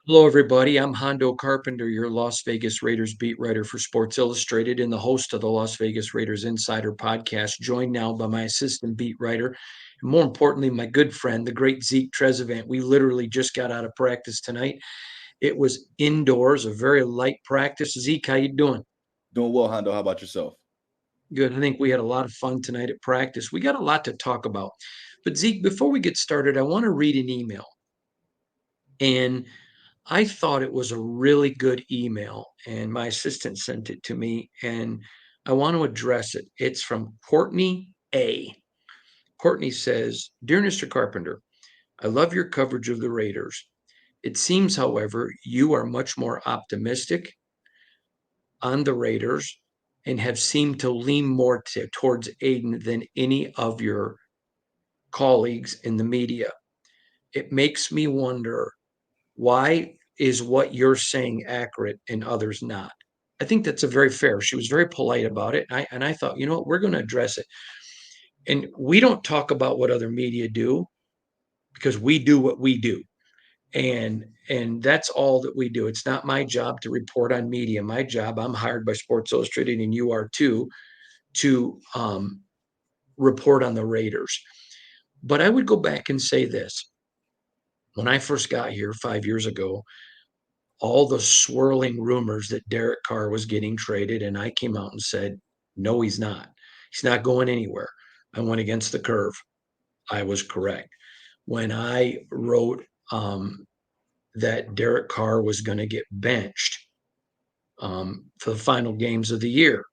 Hello, everybody. I'm Hondo Carpenter, your Las Vegas Raiders beat writer for Sports Illustrated and the host of the Las Vegas Raiders Insider podcast, joined now by my assistant beat writer, and more importantly, my good friend, the great Zeke Trezevant. We literally just got out of practice tonight. It was indoors, a very light practice. Zeke, how you doing? Doing well, Hondo. How about yourself? Good. I think we had a lot of fun tonight at practice. We got a lot to talk about. But Zeke, before we get started, I want to read an email. And I thought it was a really good email, and my assistant sent it to me, and I want to address it. It's from Courtney A. Courtney says, Dear Mr. Carpenter, I love your coverage of the Raiders. It seems, however, you are much more optimistic on the Raiders and have seemed to lean more towards Aiden than any of your colleagues in the media. It makes me wonder, why is what you're saying accurate and others not? I think that's a very fair. She was very polite about it. And I thought, you know what, we're going to address it. And we don't talk about what other media do because we do what we do. And that's all that we do. It's not my job to report on media. My job, I'm hired by Sports Illustrated, and you are too, to report on the Raiders. But I would go back and say this. When I first got here 5 years ago, all the swirling rumors that Derek Carr was getting traded, and I came out and said, no, he's not. He's not going anywhere. I went against the curve. I was correct. When I wrote that Derek Carr was going to get benched for the final games of the year,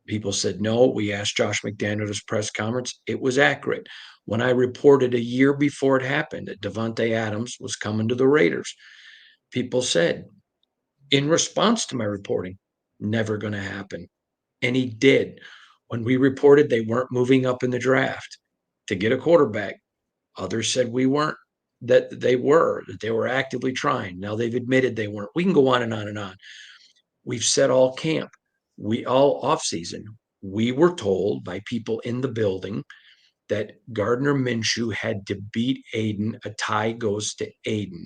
people said no. We asked Josh McDaniel at his press conference. It was accurate. When I reported a year before it happened that Davante Adams was coming to the Raiders, people said, in response to my reporting, never going to happen. And he did. When we reported they weren't moving up in the draft to get a quarterback, others said we weren't, that they were actively trying. Now they've admitted they weren't. We can go on and on and on. We've said all camp, we all off season, we were told by people in the building that Gardner Minshew had to beat Aiden. A tie goes to Aiden.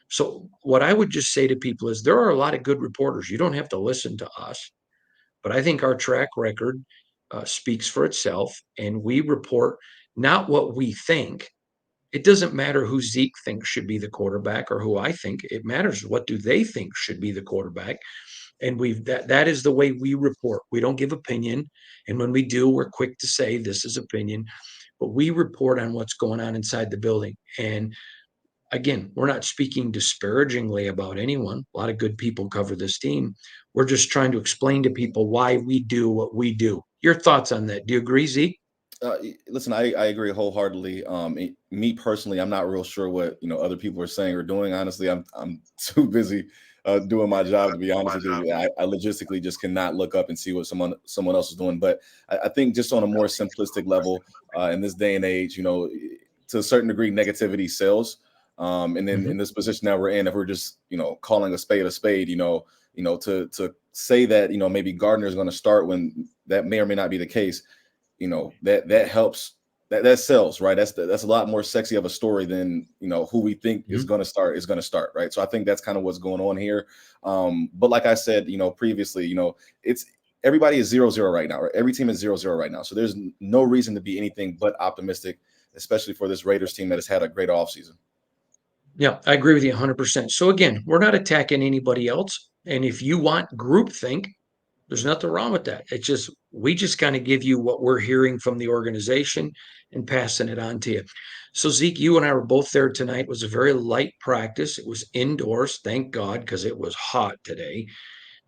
So what I would just say to people is there are a lot of good reporters. You don't have to listen to us, but I think our track record speaks for itself, and we report not what we think. It doesn't matter who Zeke thinks should be the quarterback or who I think. It matters what do they think should be the quarterback. And that is the way we report. We don't give opinion, and when we do, we're quick to say this is opinion, but we report on what's going on inside the building. And again, we're not speaking disparagingly about anyone. A lot of good people cover this team. We're just trying to explain to people why we do what we do. Your thoughts on that? Do you agree, Zeke? Listen, I agree wholeheartedly. Me personally, I'm not real sure what other people are saying or doing. Honestly, I'm too busy doing my job, to be honest with you. I logistically just cannot look up and see what someone else is doing. But I think just on a more simplistic level, in this day and age, to a certain degree, negativity sells. And then in Mm-hmm. this position that we're in, if we're just calling a spade, to say that maybe Gardner is going to start when that may or may not be the case, that helps, that sells, right? That's a lot more sexy of a story than who we think Mm-hmm. is going to start, right? So I think that's kind of what's going on here. But like I said previously, it's everybody is 0-0 right now, right? Every team is 0-0 right now, so there's no reason to be anything but optimistic, especially for this Raiders team that has had a great offseason. Yeah, I agree with you 100%. So again, we're not attacking anybody else. And if you want groupthink, there's nothing wrong with that. It's just we just kind of give you what we're hearing from the organization and passing it on to you. So Zeke, you and I were both there tonight. It was a very light practice. It was indoors, thank God, because it was hot today.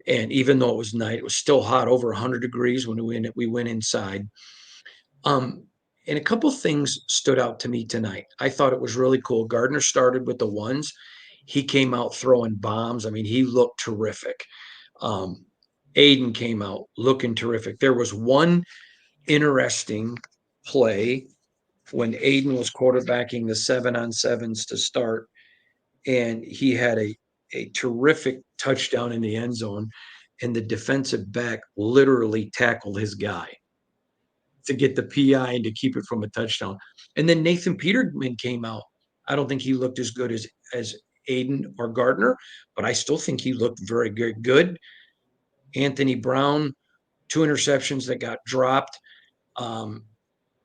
And even though it was night, it was still hot, over 100 degrees when we went inside. Um, and a couple things stood out to me tonight. I thought it was really cool. Gardner started with the ones. He came out throwing bombs. I mean, he looked terrific. Um, Aiden came out looking terrific. There was one interesting play when Aiden was quarterbacking the 7-on-7s to start, and he had a terrific touchdown in the end zone, and the defensive back literally tackled his guy to get the PI and to keep it from a touchdown. And then Nathan Peterman came out. I don't think he looked as good as Aiden or Gardner, but I still think he looked very, very good. Anthony Brown, 2 interceptions that got dropped. Um,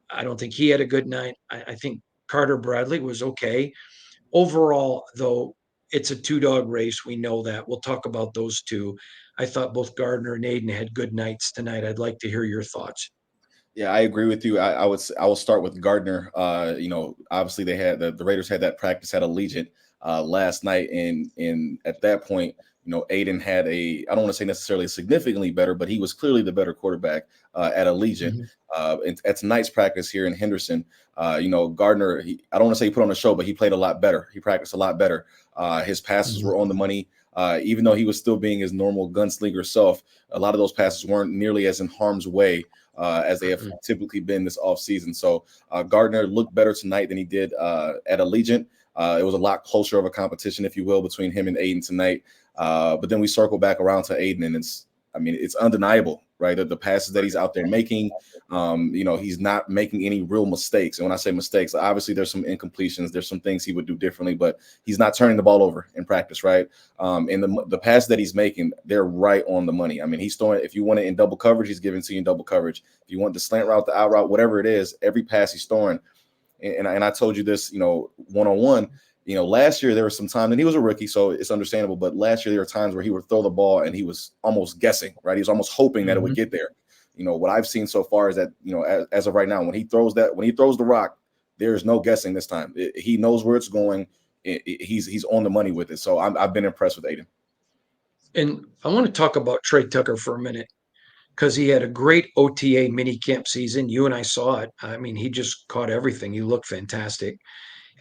I don't think he had a good night. I think Carter Bradley was okay. Overall, though, it's a two-dog race. We know that. We'll talk about those two. I thought both Gardner and Aiden had good nights tonight. I'd like to hear your thoughts. Yeah, I agree with you. I will start with Gardner. Obviously they had the Raiders had that practice at Allegiant last night, and at that point, Aiden had I don't want to say necessarily significantly better, but he was clearly the better quarterback at Allegiant. Mhm. At tonight's practice here in Henderson, Gardner, I don't want to say he put on a show, but he played a lot better. He practiced a lot better. His passes were on the money. Even though he was still being his normal gunslinger self, a lot of those passes weren't nearly as in harm's way as they have typically been this offseason. So Gardner looked better tonight than he did at Allegiant. It was a lot closer of a competition, if you will, between him and Aiden tonight. But then we circle back around to Aiden, and it's undeniable, right? The passes that he's out there making, he's not making any real mistakes. And when I say mistakes, obviously there's some incompletions, there's some things he would do differently, but he's not turning the ball over in practice, right? And the passes that he's making, they're right on the money. I mean, he's throwing, if you want it in double coverage, he's giving to you in double coverage. If you want the slant route, the out route, whatever it is, every pass he's throwing. And I told you this, one-on-one. Last year there was some time, and he was a rookie, so it's understandable. But last year there were times where he would throw the ball and he was almost guessing, right? He was almost hoping that it would get there. What I've seen so far is that, as of right now, when he throws the rock, there's no guessing this time. He knows where it's going. He's on the money with it. So I've been impressed with Aiden. And I want to talk about Trey Tucker for a minute because he had a great OTA mini camp season. You and I saw it. I mean, he just caught everything. He looked fantastic.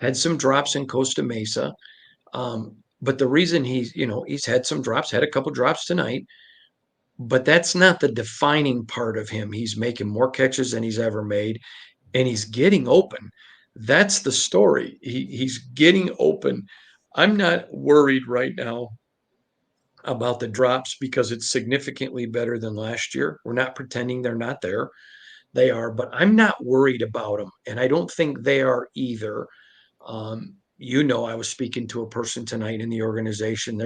Had some drops in Costa Mesa. But the reason he's had some drops, had a couple drops tonight, but that's not the defining part of him. He's making more catches than he's ever made, and he's getting open. That's the story. He's getting open. I'm not worried right now about the drops because it's significantly better than last year. We're not pretending they're not there. They are, but I'm not worried about them, and I don't think they are either. I was speaking to a person tonight in the organization.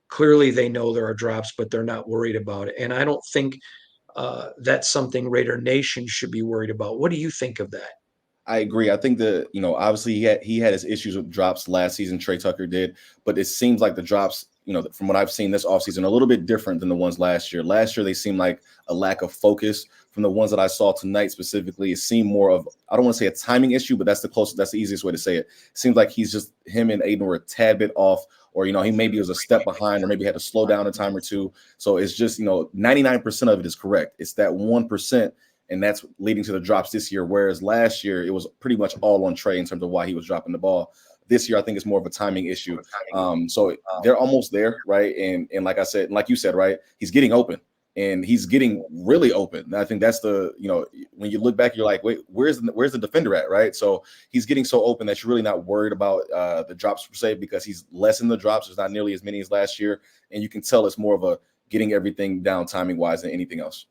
Clearly they know there are drops, but they're not worried about it. And I don't think that's something Raider Nation should be worried about. What do you think of that? I agree. I think that, obviously he had his issues with drops last season. Trey Tucker did, but it seems like the drops, from what I've seen this offseason, a little bit different than the ones last year. Last year, they seemed like a lack of focus. From the ones that I saw tonight specifically, it seemed more of, I don't want to say a timing issue, but that's the easiest way to say it. It seems like him and Aiden were a tad bit off, or, he maybe was a step behind, or maybe had to slow down a time or two. So it's just, 99% of it is correct. It's that 1%. And that's leading to the drops this year. Whereas last year, it was pretty much all on Trey in terms of why he was dropping the ball. This year, I think it's more of a timing issue. So they're almost there, right? And like I said, like you said, right, he's getting open, and he's getting really open. And I think that's when you look back, you're like, wait, where's the defender at, right? So he's getting so open that you're really not worried about the drops per se, because he's less in the drops. There's not nearly as many as last year. And you can tell it's more of a getting everything down timing wise than anything else.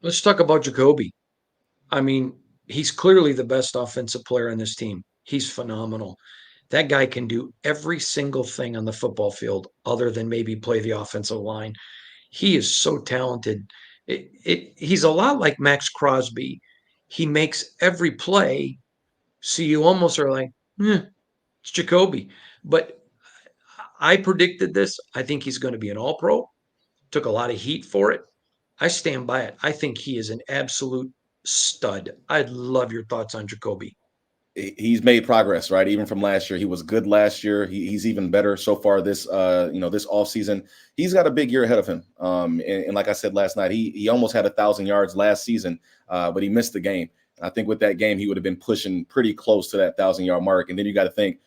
Let's talk about Jakobi. I mean, he's clearly the best offensive player on this team. He's phenomenal. That guy can do every single thing on the football field other than maybe play the offensive line. He is so talented. He's a lot like Max Crosby. He makes every play, so you almost are like, it's Jakobi. But I predicted this. I think he's going to be an all-pro. Took a lot of heat for it. I stand by it. I think he is an absolute stud. I'd love your thoughts on Jakobi. He's made progress, right? Even from last year, he was good last year. He's even better so far this offseason. He's got a big year ahead of him. And like I said last night, he almost had 1,000 yards last season, but he missed the game. I think with that game, he would have been pushing pretty close to that 1,000-yard mark. And then you got to think,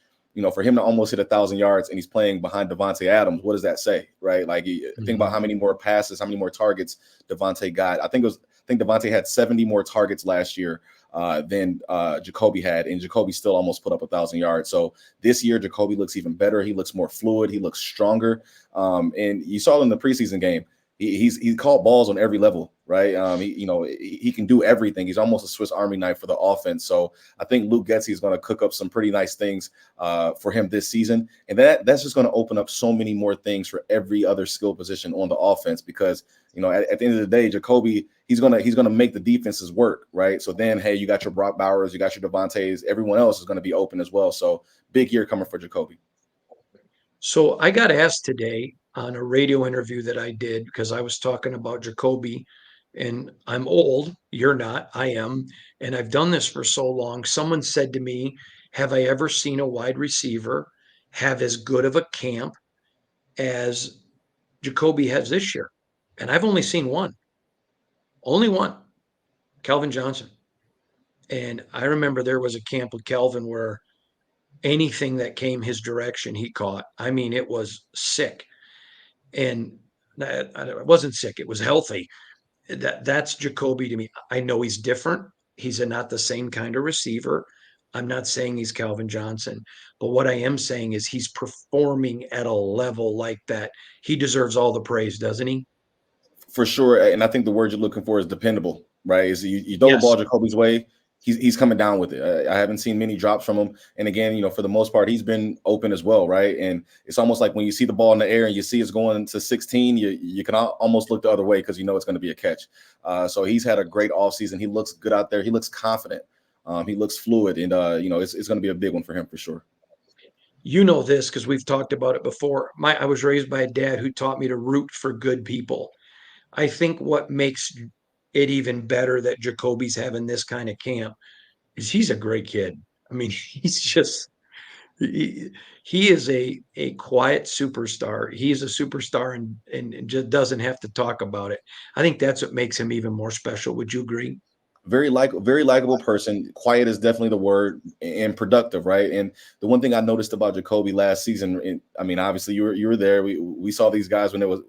for him to almost hit 1,000 yards and he's playing behind Davante Adams, what does that say, right? Like, think about how many more passes, how many more targets Davante got. I think Davante had 70 more targets last year than Jakobi had, and Jakobi still almost put up 1,000 yards. So this year, Jakobi looks even better. He looks more fluid. He looks stronger. And you saw in the preseason game, he caught balls on every level. right? He can do everything. He's almost a Swiss Army knife for the offense. So I think Luke Getsy is going to cook up some pretty nice things for him this season, and that's just going to open up so many more things for every other skill position on the offense. Because at the end of the day, Jakobi, he's gonna make the defenses work, right? So then, hey, you got your Brock Bowers, you got your Davantes, everyone else is going to be open as well. So big year coming for Jakobi. So I got asked today on a radio interview that I did because I was talking about Jakobi, and I'm old. You're not. I am. And I've done this for so long. Someone said to me, have I ever seen a wide receiver have as good of a camp as Jakobi has this year? And I've only one, Calvin Johnson. And I remember there was a camp with Calvin where anything that came his direction, he caught. I mean, it was sick. And it wasn't sick, it was healthy. That's Jakobi to me. I know he's different. He's not the same kind of receiver. I'm not saying he's Calvin Johnson, but what I am saying is he's performing at a level like that. He deserves all the praise, doesn't he? For sure. And I think the word you're looking for is dependable, right? Is you throw the Yes. ball Jakobi's way, he's coming down with it. I haven't seen many drops from him. And again, for the most part, he's been open as well, right? And it's almost like when you see the ball in the air and you see it's going to 16, you can almost look the other way because it's going to be a catch. So he's had a great offseason. He looks good out there. He looks confident. He looks fluid. And, it's going to be a big one for him for sure. You know this because we've talked about it before. I was raised by a dad who taught me to root for good people. I think what makes it even better that Jacoby's having this kind of camp is he's a great kid. I mean, he's just he is a quiet superstar. He is a superstar and just doesn't have to talk about it. I think that's what makes him even more special. Would you agree? Very likable person. Quiet is definitely the word, and productive, right? And the one thing I noticed about Jakobi last season, and I mean, obviously you were there. We saw these guys when it was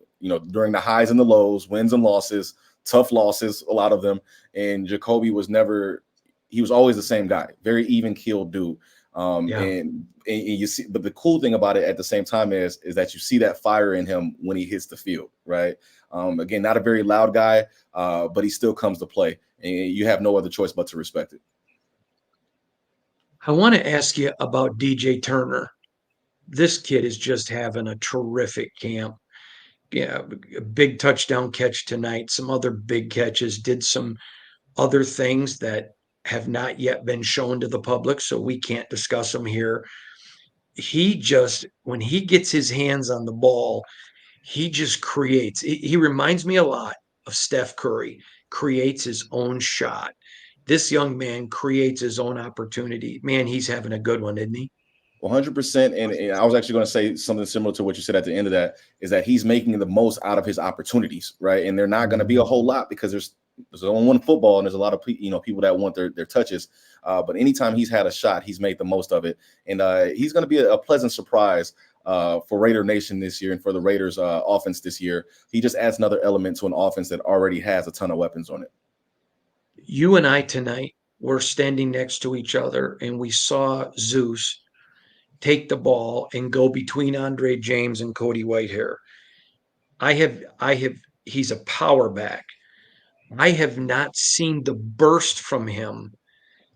during the highs and the lows, wins and losses, tough losses, a lot of them. And Jakobi he was always the same guy, very even keeled dude. Yeah. And you see, but the cool thing about it at the same time is that you see that fire in him when he hits the field, right? Again, not a very loud guy, but he still comes to play, and you have no other choice but to respect it. I want to ask you about DJ Turner. This kid is just having a terrific camp. Yeah, a big touchdown catch tonight, some other big catches, did some other things that have not yet been shown to the public, so we can't discuss them here. When he gets his hands on the ball, he just creates. He reminds me a lot of Steph Curry, creates his own shot. This young man creates his own opportunity. Man, he's having a good one, isn't he? 100%. And I was actually going to say something similar to what you said at the end of that, is that he's making the most out of his opportunities, right? And they're not going to be a whole lot because there's only one football and there's a lot of people that want their touches. But anytime he's had a shot, he's made the most of it. And he's going to be a pleasant surprise for Raider Nation this year and for the Raiders offense this year. He just adds another element to an offense that already has a ton of weapons on it. You and I tonight were standing next to each other and we saw Zeus take the ball and go between Andre James and Cody Whitehair. He's a power back. I have not seen the burst from him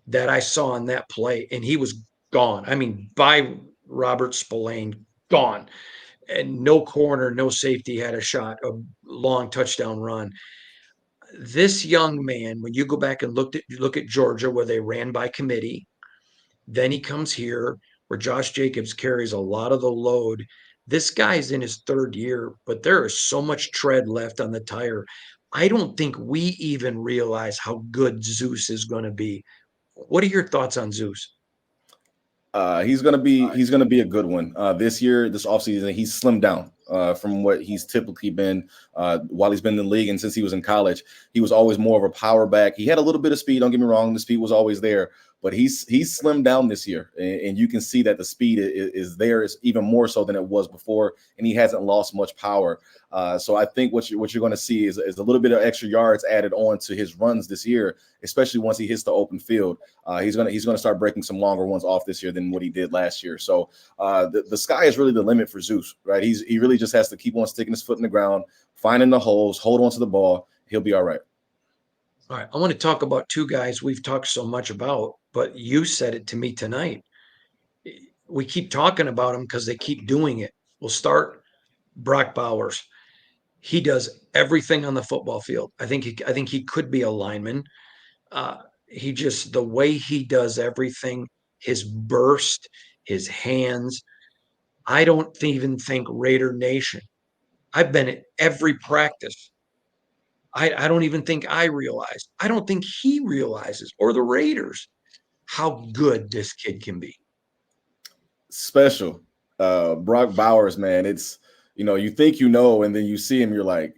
that I saw on that play, and he was gone. I mean, by Robert Spillane, gone. And no corner, no safety had a shot, a long touchdown run. This young man, when you go back and look at Georgia, where they ran by committee, then he comes here where Josh Jacobs carries a lot of the load. This guy's in his third year, but there is so much tread left on the tire. I don't think we even realize how good Zeus is going to be. What are your thoughts on Zeus? He's gonna be a good one this year. This offseason, he's slimmed down from what he's typically been while he's been in the league, and since he was in college, he was always more of a power back. He had a little bit of speed. Don't get me wrong, the speed was always there, but he's slimmed down this year, and you can see that the speed is there, is even more so than it was before, and he hasn't lost much power. So I think what you're going to see is a little bit of extra yards added on to his runs this year, especially once he hits the open field. He's gonna start breaking some longer ones off this year than what he did last year. So the sky is really the limit for Zeus, right? He really just has to keep on sticking his foot in the ground, finding the holes, hold on to the ball. He'll be all right. All right. I want to talk about two guys we've talked so much about, but you said it to me tonight. We keep talking about them because they keep doing it. We'll start Brock Bowers. He does everything on the football field. I think he could be a lineman. He just the way he does everything, his burst, his hands. I don't even think Raider Nation. I've been at every practice. I don't even think I realize. I don't think he realizes or the Raiders how good this kid can be. Special. Brock Bowers, man, it's you think and then you see him, you're like,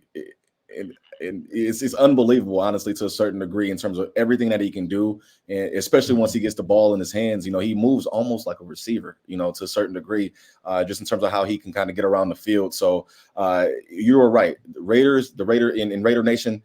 and it's unbelievable, honestly, to a certain degree in terms of everything that he can do, and especially once he gets the ball in his hands. He moves almost like a receiver, to a certain degree, just in terms of how he can kind of get around the field. So you were right. The Raider in Raider Nation,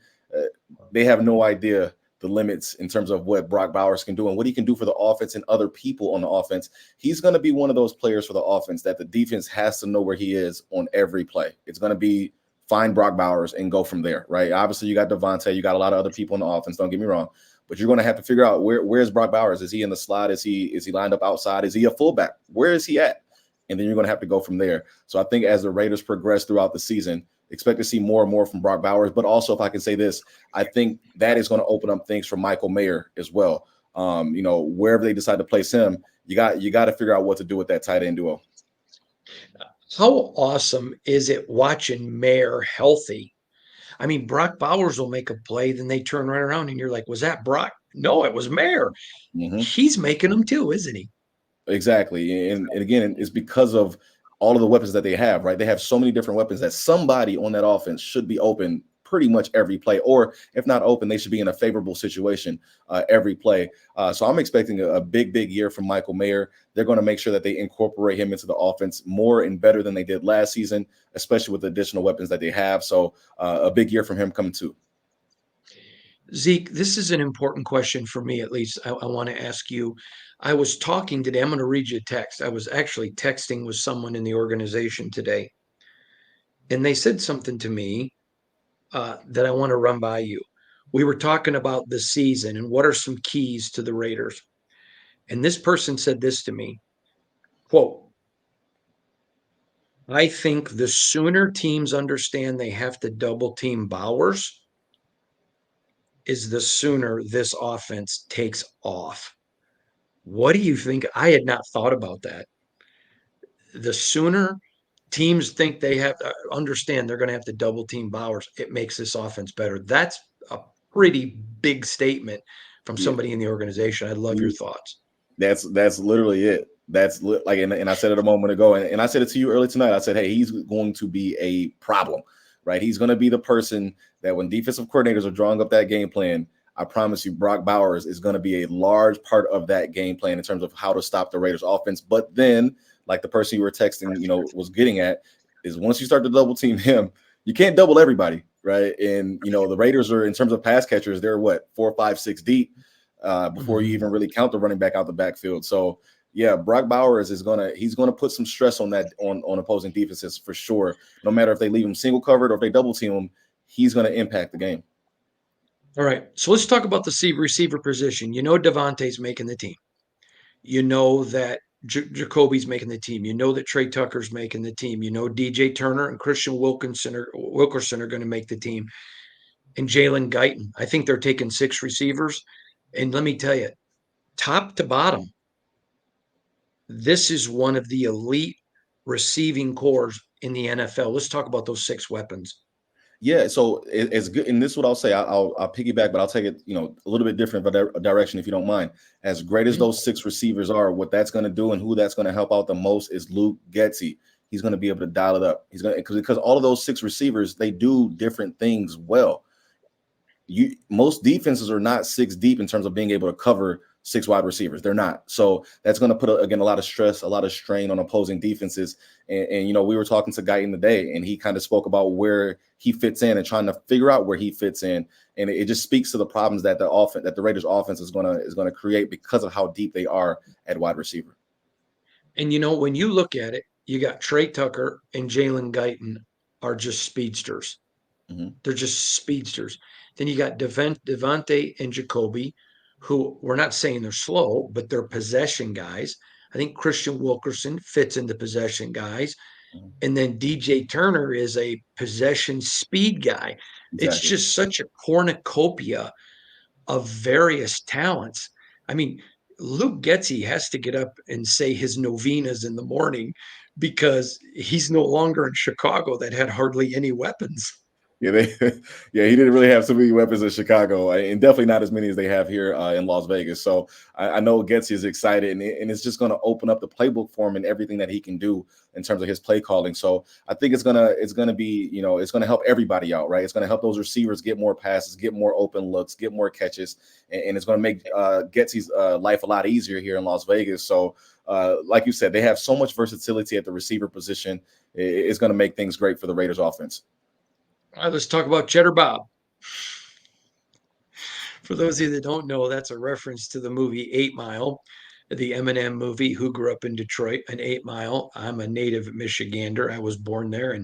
they have no idea the limits in terms of what Brock Bowers can do and what he can do for the offense and other people on the offense. He's going to be one of those players for the offense that the defense has to know where he is on every play. It's going to be find Brock Bowers and go from there, right? Obviously, you got Davante, you got a lot of other people in the offense, don't get me wrong, but you're going to have to figure out where's Brock Bowers? Is he in the slot? Is he lined up outside? Is he a fullback? Where is he at? And then you're going to have to go from there. So I think as the Raiders progress throughout the season, expect to see more and more from Brock Bowers. But also, if I can say this, I think that is going to open up things for Michael Mayer as well. Wherever they decide to place him, you got to figure out what to do with that tight end duo. How awesome is it watching Mayer healthy? I mean, Brock Bowers will make a play, then they turn right around and you're like, was that Brock? No, it was Mayer. Mm-hmm. He's making them too, isn't he? Exactly. And again, it's because of all of the weapons that they have, right? They have so many different weapons that somebody on that offense should be open pretty much every play, or if not open, they should be in a favorable situation every play. So I'm expecting a big year from Michael Mayer. They're going to make sure that they incorporate him into the offense more and better than they did last season, especially with the additional weapons that they have. So a big year from him coming too. Zeke, this is an important question for me, at least. I want to ask you. I was talking today. I'm going to read you a text. I was actually texting with someone in the organization today, and they said something to me that I want to run by you. We were talking about the season and what are some keys to the Raiders. And this person said this to me, quote, I think the sooner teams understand they have to double team Bowers is the sooner this offense takes off. What do you think? I had not thought about that. The sooner teams think they have to understand they're going to have to double team Bowers, it makes this offense better. That's a pretty big statement from Yeah. somebody in the organization. I'd love your thoughts. That's literally it. And I said it a moment ago, and I said it to you early tonight. I said, hey, he's going to be a problem, right? He's going to be the person that when defensive coordinators are drawing up that game plan, I promise you, Brock Bowers is going to be a large part of that game plan in terms of how to stop the Raiders offense. But then, like the person you were texting, was getting at, is once you start to double team him, you can't double everybody, right? And the Raiders are, in terms of pass catchers, they're what, 4, 5, 6 deep. Before you even really count the running back out the backfield. So yeah, Brock Bowers he's gonna put some stress on that on opposing defenses for sure. No matter if they leave him single covered or if they double team him, he's gonna impact the game. All right. So let's talk about the receiver position. Davante's making the team. You know that Jakobi's making the team. You know that Trey Tucker's making the team. You know DJ Turner and Christian Wilkerson are going to make the team. And Jalen Guyton. I think they're taking 6 receivers. And let me tell you, top to bottom, this is one of the elite receiving cores in the NFL. Let's talk about those 6 weapons. Yeah, so it's good, and this is what I'll say. I'll piggyback, but I'll take it, a little bit different of a direction if you don't mind. As great as those 6 receivers are, what that's going to do and who that's going to help out the most is Luke Getsy. He's going to be able to dial it up. He's going to because all of those 6 receivers, they do different things well. Most defenses are not 6 deep in terms of being able to cover 6 wide receivers. They're not. So that's going to put again a lot of stress, a lot of strain on opposing defenses. And we were talking to Guyton today, and he kind of spoke about where he fits in and trying to figure out where he fits in. And it just speaks to the problems that the Raiders offense is going to create because of how deep they are at wide receiver. And when you look at it, you got Trey Tucker and Jalen Guyton are just speedsters. Mhm. They're just speedsters. Then you got Davante and Jakobi, who we're not saying they're slow, but they're possession guys. I think Christian Wilkerson fits into possession guys. Mhm. And then DJ Turner is a possession speed guy. It's Exactly. just such a cornucopia of various talents. I mean, Luke Getzey has to get up and say his novenas in the morning because he's no longer in Chicago that had hardly any weapons. Yeah, yeah, he didn't really have so many weapons in Chicago, and definitely not as many as they have here in Las Vegas. So I know Getz is excited, and it's just going to open up the playbook for him and everything that he can do in terms of his play calling. So I think it's gonna be, it's gonna help everybody out, right? It's gonna help those receivers get more passes, get more open looks, get more catches, and it's gonna make Getsy's life a lot easier here in Las Vegas. So like you said, they have so much versatility at the receiver position. It's going to make things great for the Raiders offense. All right, let's talk about Cheddar Bob. For those of you that don't know, that's a reference to the movie 8 Mile, the Eminem movie. Who grew up in Detroit? An 8 Mile. I'm a native Michigander. I was born there,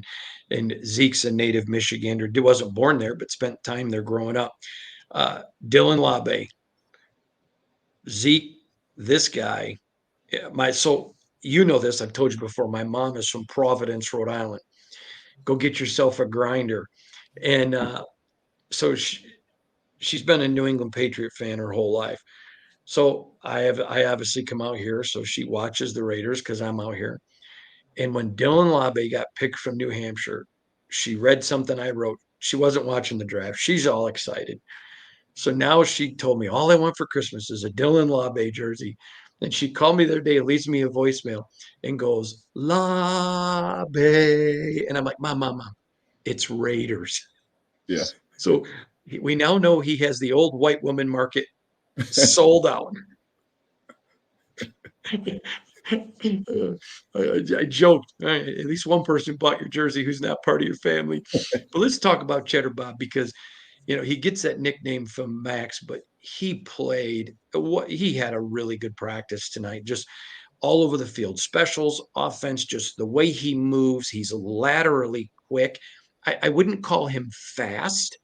and Zeke's a native Michigander. He wasn't born there, but spent time there growing up. Dylan Laube, Zeke, this guy. So you know this. I've told you before. My mom is from Providence, Rhode Island. Go get yourself a grinder, and so she's been a New England Patriot fan her whole life. So I obviously come out here, so she watches the Raiders because I'm out here. And when Dylan Laube got picked from New Hampshire, she read something I wrote. She wasn't watching the draft. She's all excited. So now she told me all I want for Christmas is a Dylan Laube jersey. And she called me the other day, leaves me a voicemail, and goes Laube, and I'm like, Mom, it's Raiders. Yeah. So we now know he has the old white woman market sold out. I joked. At least one person bought your jersey who's not part of your family. But let's talk about Cheddar Bob because he gets that nickname from Max, but he played. What he had a really good practice tonight, just all over the field. Specials, offense, just the way he moves. He's laterally quick. I wouldn't call him fast.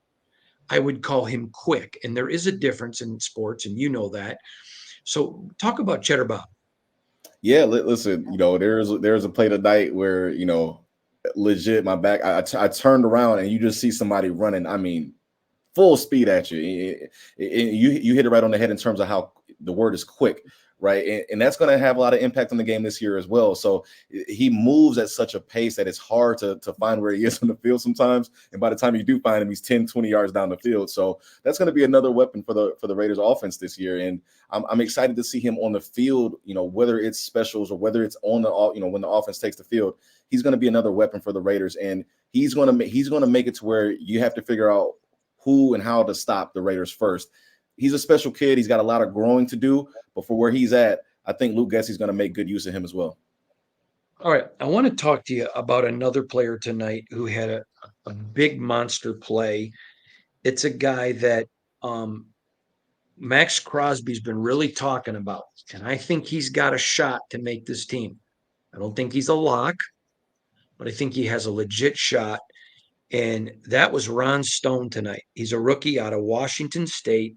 I would call him quick, and there is a difference in sports, and you know that. So talk about Cheddar Bob. Yeah, listen, there's a play tonight where, legit my back, I turned around and you just see somebody running. I mean, full speed at you. You hit it right on the head in terms of how the word is quick, right? And that's going to have a lot of impact on the game this year as well. So he moves at such a pace that it's hard to find where he is on the field sometimes. And by the time you do find him, he's 10, 20 yards down the field. So that's going to be another weapon for the Raiders offense this year. And I'm excited to see him on the field, whether it's specials or whether it's on when the offense takes the field. He's going to be another weapon for the Raiders. And he's going to make it to where you have to figure out who and how to stop the Raiders first. He's a special kid. He's got a lot of growing to do, but for where he's at, I think Luke Getsey's going to make good use of him as well. All right. I want to talk to you about another player tonight who had a big monster play. It's a guy that Max Crosby's been really talking about, and I think he's got a shot to make this team. I don't think he's a lock, but I think he has a legit shot. And that was Ron Stone tonight. He's a rookie out of Washington State,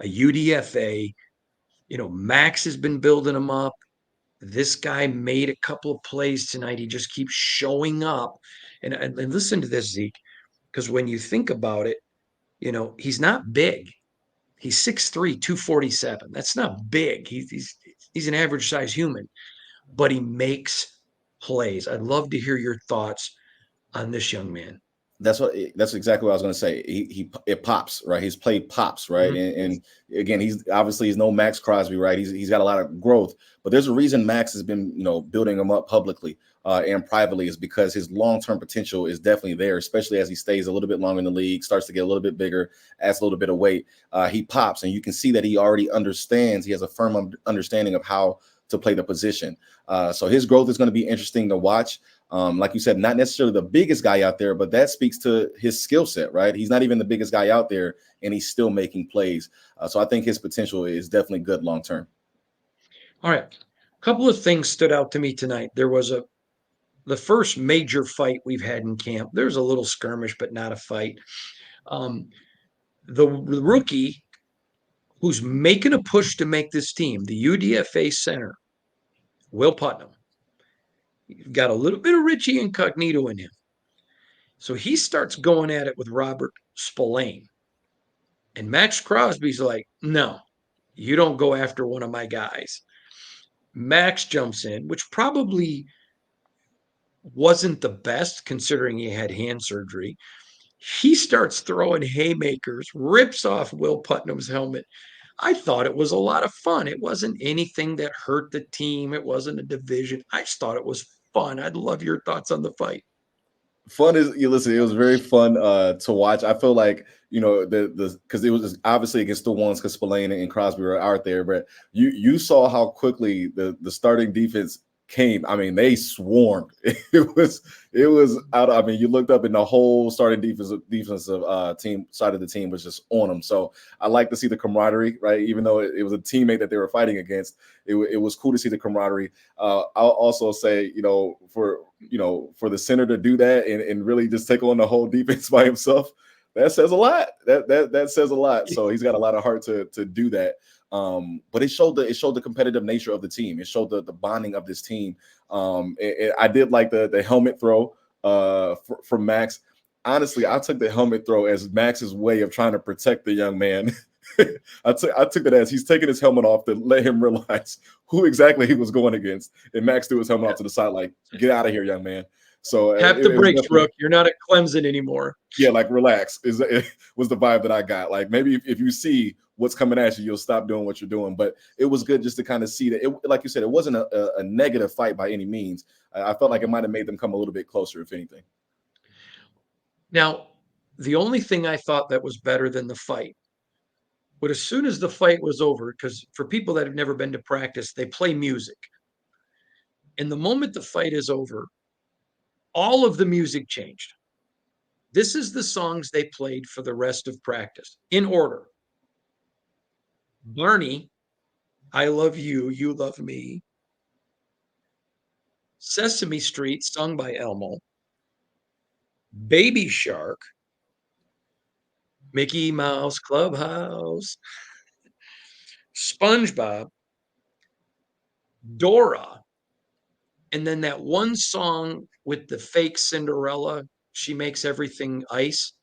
a UDFA. Max has been building him up. This guy made a couple of plays tonight. He just keeps showing up. And listen to this, Zeke, because when you think about it, he's not big. He's 6'3", 247. That's not big. He's an average size human, but he makes plays. I'd love to hear your thoughts on this young man. That's exactly what I was going to say. It pops, right? His play pops, right? Mhm. And again, he's no Max Crosby, right? He's got a lot of growth, but there's a reason Max has been building him up publicly and privately, is because his long-term potential is definitely there, especially as he stays a little bit longer in the league, starts to get a little bit bigger, adds a little bit of weight. He pops, and you can see that he already understands. He has a firm understanding of how to play the position. So his growth is going to be interesting to watch. Like you said, not necessarily the biggest guy out there, but that speaks to his skill set, right? He's not even the biggest guy out there, and he's still making plays. So I think his potential is definitely good long term. All right. A couple of things stood out to me tonight. There was the first major fight we've had in camp. There's a little skirmish, but not a fight. The rookie who's making a push to make this team, the UDFA center, Will Putnam, got a little bit of Richie Incognito in him. So he starts going at it with Robert Spillane. And Max Crosby's like, no, you don't go after one of my guys. Max jumps in, which probably wasn't the best considering he had hand surgery. He starts throwing haymakers, rips off Will Putnam's helmet. I thought it was a lot of fun. It wasn't anything that hurt the team. It wasn't a division. I just thought it was fun. I'd love your thoughts on the fight. Fun is you listen. It was very fun to watch. I feel like the because it was obviously against the ones because Spillane and Crosby were out there, but you saw how quickly the starting defense came. I mean, they swarmed. It was out. I mean, you looked up and the whole starting defensive team side of the team was just on them. So I like to see the camaraderie, right? Even though it was a teammate that they were fighting against, it was cool to see the camaraderie. I'll also say, for the center to do that and really just take on the whole defense by himself, that says a lot. That says a lot. So he's got a lot of heart to do that. But it showed the competitive nature of the team. It showed the bonding of this team. I did like the helmet throw from Max. Honestly, I took the helmet throw as Max's way of trying to protect the young man. I took it as he's taking his helmet off to let him realize who exactly he was going against. And Max threw his helmet off to the side, like, get out of here, young man. So tap the brakes, Rook. You're not at Clemson anymore. Yeah, like relax it was the vibe that I got. Like maybe if you see what's coming at you, you'll stop doing what you're doing. But it was good just to kind of see that. It, like you said, it wasn't a negative fight by any means. I felt like it might have made them come a little bit closer, if anything. Now, the only thing I thought that was better than the fight, but as soon as the fight was over, because for people that have never been to practice, they play music. And the moment the fight is over, all of the music changed. This is the songs they played for the rest of practice in order. Barney, I Love You, You Love Me. Sesame Street, sung by Elmo. Baby Shark. Mickey Mouse Clubhouse. SpongeBob. Dora. And then that one song with the fake Cinderella, she makes everything ice.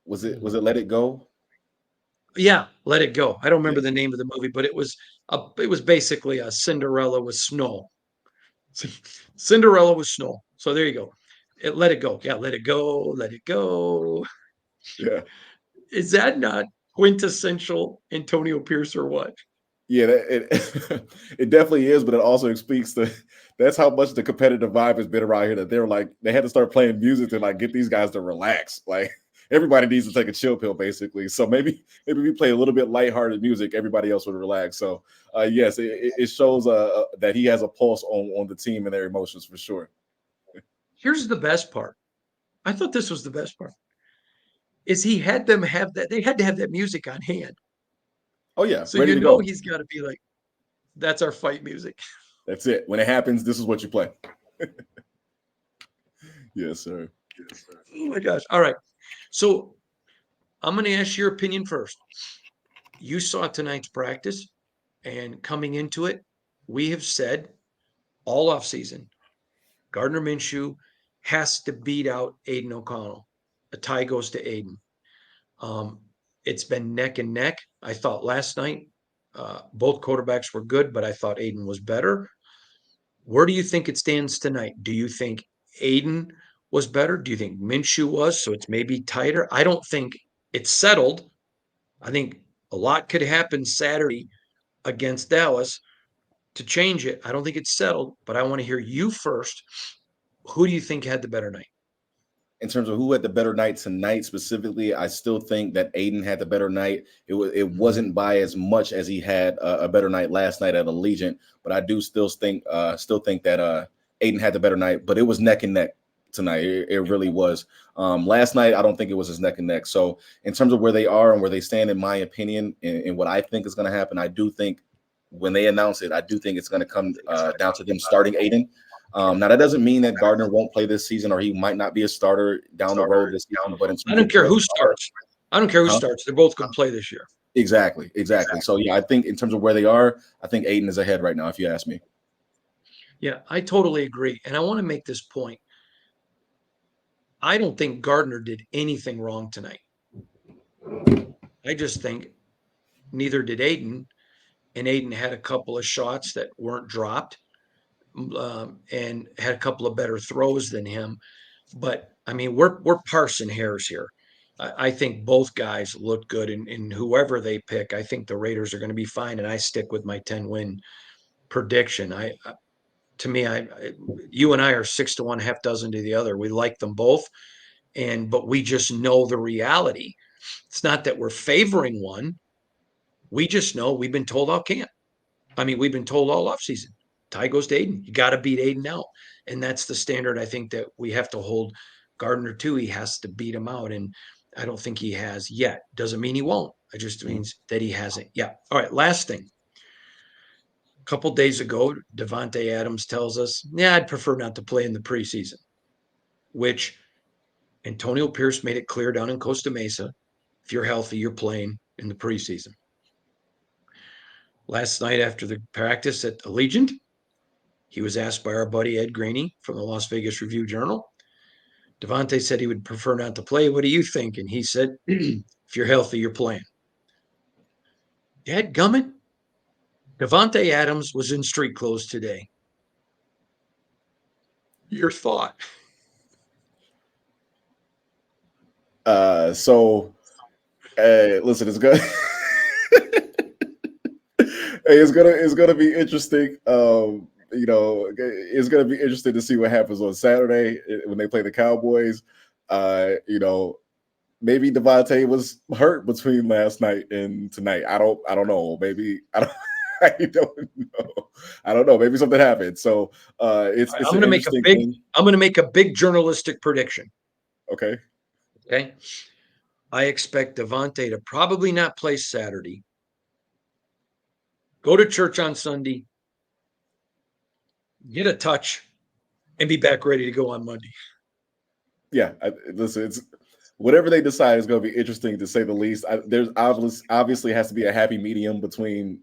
Was it Let It Go? Yeah, Let It Go. I don't remember the name of the movie, but it was basically a Cinderella with snow. Cinderella with snow. So there you go. Let It Go. Yeah, let it go. Let it go. Yeah. Is that not quintessential Antonio Pierce or what? Yeah, it definitely is, but it also speaks to that's how much the competitive vibe has been around here that they're like they had to start playing music to like get these guys to relax. Like everybody needs to take a chill pill, basically. So maybe we play a little bit lighthearted music, everybody else would relax. So yes, it shows that he has a pulse on the team and their emotions for sure. Here's the best part. I thought this was the best part. Is he had them have that? They had to have that music on hand. Oh yeah, so ready to go. He's got to be like, that's our fight music. That's it. When it happens, this is what you play. Yes, sir. Oh my gosh. All right. So I'm going to ask your opinion first. You saw tonight's practice, and coming into it, we have said all offseason, Gardner Minshew has to beat out Aiden O'Connell. A tie goes to Aiden. It's been neck and neck. I thought last night both quarterbacks were good, but I thought Aiden was better. Where do you think it stands tonight? Do you think Aiden was better? Do you think Minshew was? So it's maybe tighter. I don't think it's settled. I think a lot could happen Saturday against Dallas to change it. I don't think it's settled, but I want to hear you first. Who do you think had the better night? In terms of who had the better night tonight specifically, I still think that Aiden had the better night. It wasn't by as much as he had a better night last night at Allegiant, but I do still think that Aiden had the better night. But it was neck and neck tonight. It really was. Last night, I don't think it was as neck and neck. So in terms of where they are and where they stand, in my opinion, and what I think is going to happen, I do think when they announce it, I do think it's going to come down to them starting Aiden. Now that doesn't mean that Gardner won't play this season, or he might not be a starter down the road this season. But in I terms don't of care where who they are, starts. I don't care who huh? starts. They're both going to play this year. Exactly. So yeah, I think in terms of where they are, I think Aiden is ahead right now, if you ask me. Yeah, I totally agree. And I want to make this point. I don't think Gardner did anything wrong tonight. I just think neither did Aiden. And Aiden had a couple of shots that weren't dropped, and had a couple of better throws than him. But I mean, we're parsing hairs here. I think both guys look good, and whoever they pick, I think the Raiders are going to be fine. And I stick with my 10-win prediction. To me, you and I are 6-1, half dozen to the other. We like them both, but we just know the reality. It's not that we're favoring one. We just know we've been told all can't. I mean, we've been told all offseason. Ty goes to Aiden. You got to beat Aiden out. And that's the standard I think that we have to hold Gardner to. He has to beat him out. And I don't think he has yet. Doesn't mean he won't. It just means that he hasn't. Yeah. All right. Last thing. A couple days ago, Davante Adams tells us, yeah, I'd prefer not to play in the preseason, which Antonio Pierce made it clear down in Costa Mesa. If you're healthy, you're playing in the preseason. Last night after the practice at Allegiant, he was asked by our buddy Ed Graney from the Las Vegas Review-Journal. Davante said he would prefer not to play. What do you think? And he said, if you're healthy, you're playing. Dadgummit, Davante Adams was in street clothes today. Your thought? Listen, it's good. Hey, it's gonna be interesting. It's gonna be interesting to see what happens on Saturday when they play the Cowboys. Maybe Davante was hurt between last night and tonight. I don't know. Maybe I don't. I don't know. I don't know. Maybe something happened. So it's I'm an going to make a interesting big. thing. I'm going to make a big journalistic prediction. Okay. Okay. I expect Davante to probably not play Saturday. Go to church on Sunday. Get a touch, and be back ready to go on Monday. Yeah. Listen, it's whatever they decide is going to be interesting to say the least. There's obviously has to be a happy medium between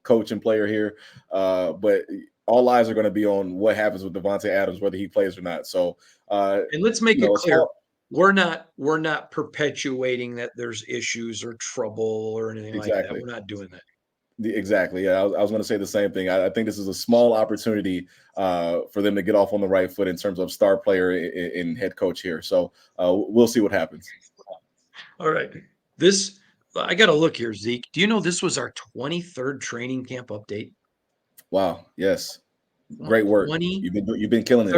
coach and player here, but all eyes are going to be on what happens with Davante Adams, whether he plays or not. So, and let's make it clear, we're not perpetuating that there's issues or trouble or anything like that. We're not doing that. Exactly. Yeah, I was going to say the same thing. I think this is a small opportunity for them to get off on the right foot in terms of star player and head coach here. So we'll see what happens. All right. I got to look here, Zeke. Do you know this was our 23rd training camp update? Wow. Yes. Great work. You've been killing it.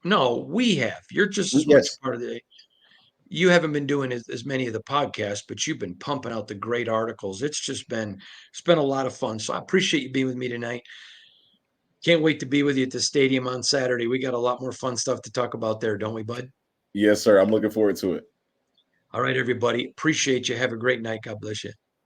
No, we have. You're just as much part of the. You haven't been doing as many of the podcasts, but you've been pumping out the great articles. It's been a lot of fun. So I appreciate you being with me tonight. Can't wait to be with you at the stadium on Saturday. We got a lot more fun stuff to talk about there, don't we, bud? Yes, sir. I'm looking forward to it. All right, everybody. Appreciate you. Have a great night. God bless you.